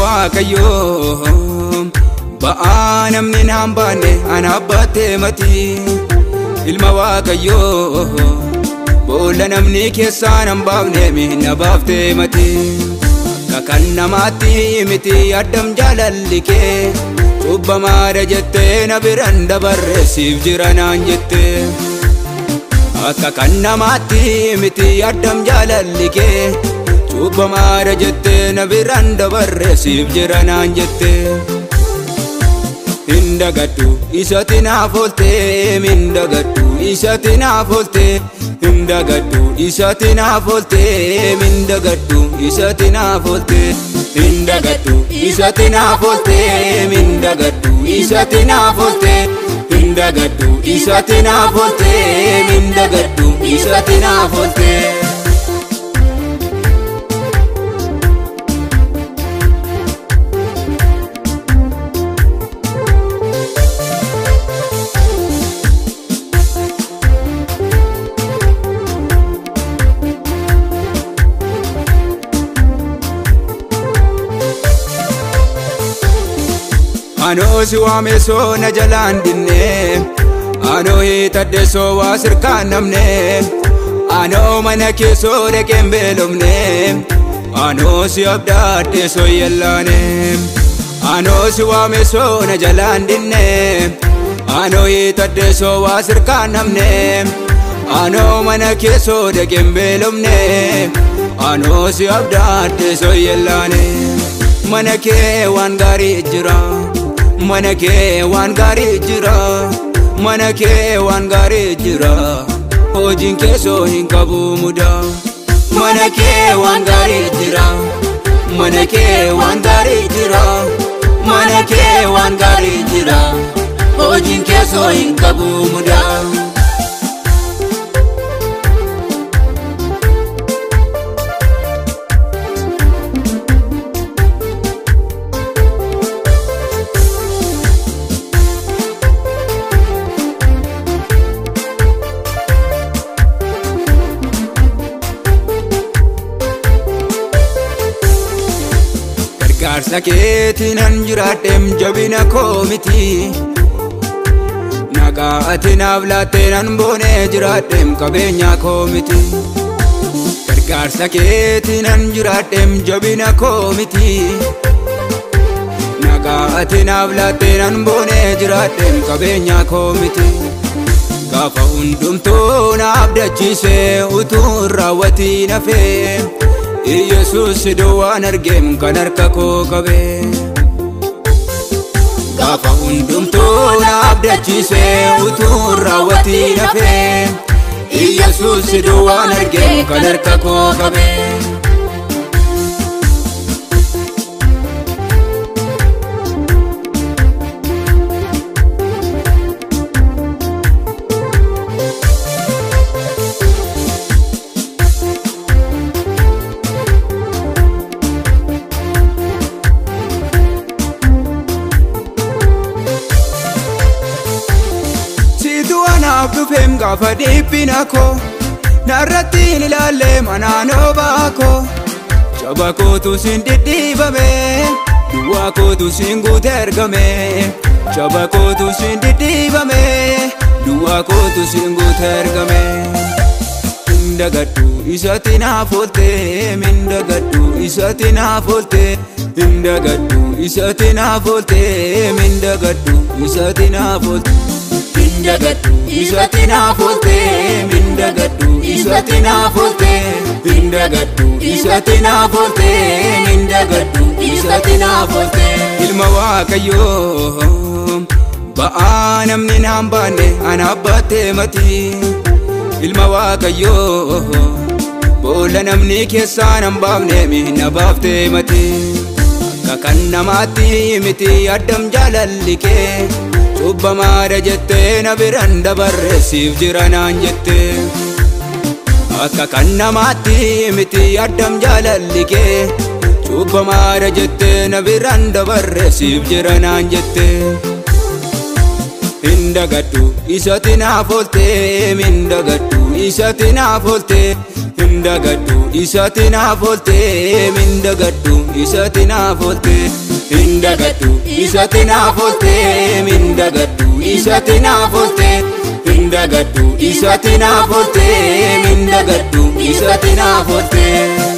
waaqayyo ba'aa namni naan baanne ana abbaatee mati ilma waaqayyo boolla namni keessaa nan baafne minna baaftee mati kan namaatti miti addam jaalalli kee cubbamaadha jettee na biran dabarre siif jira naan jette akka kan namaatti miti addam jaalalli kee cubbamaadha jettee na biran dabarre siif jira naan jette hindagaddu isatti naaf oolte mindagaddu isatti naaf oolte hindagaddu isatti naaf oolte mindagaddu isatti naaf oolte hindagaddu isatti naaf oolte mindagaddu isatti naaf oolte hindagaddu isatti naaf oolte mindagaddu isatti naaf oolte Anoo si waame soo na jalaan dinne anoo hiitadde soo waa sirkaan namne anoo mana kee soo dhaqeen beelofne anoo si abdaadde soo yellaane anoo si waame soo na jalaan dinne anoo hiitadde soo waa sirkaan namne anoo mana kee soo dhaqeen beelofne anoo si abdaadde soo yellaane mana kee waan gaarii jira mana kee waan gaarii jira mana kee waan gaarii jira hojiin kee soo hin qabu muda mana kee waan gaarii jira mana kee waan gaarii jira mana kee waan gaarii jira hojiin kee soo hin qabu muda Gargaarsa keetiin an jiraadheem jabina koo miti nagaa ati naaf laatteen an boonee jiraadheem qabeenya koo miti Gargaarsa keetiin an jiraadheem jabina koo miti nagaa ati naaf laatteen an boonee jiraadheem qabeenya koo miti gaafa hundumtuu na abdachiisee utuu raawwatiin hafee Yesus duwwaan argeem kan harka koo qabee gaafa hundumtuu na abdachiisee utuu raawwatiin hafee Yesus duwwaan argeem kan harka koo qabee Dufeem gaafa dhiphina koo narrattiin ilaalee manaanoo baakoo jaba kootu siin dhidhiibame duwwaa kootu siin guute ergame jaba kootu siin dhidhiibame duwwaa kootu siin guute ergame hindagaddu isatti naaf oolte mindagaddu isatti naaf oolte hindagaddu isatti naaf oolte mindagaddu isatti naaf oolte Mindagaddu isatti naaf oolte mindagaddu isatti naaf oolte mindagaddu isatti naaf oolte mindagaddu isatti naaf oolte ilma waaqayyo ba'aa namni naan baanne ana abbaatee mati ilma waaqayyo boolla namni keessaa nan baafne minna baaftee mati akka kan namaatti miti addam jaalalli kee cubbamaadha jettee na biran dabarre siif jira naan jette akka kan namaatti miti addam jaalalli kee cubbamaadha jettee na biran dabarre siif jira naan jette Hindagadhu isatti naaf oolte mindagadhu isatti naaf oolte Hindagadhu isatti naaf oolte mindagadhu isatti naaf oolte Hindagadhu isatti naaf oolte mindagadhu isatti naaf oolte Hindagadhu isatti naaf oolte mindagadhu isatti naaf oolte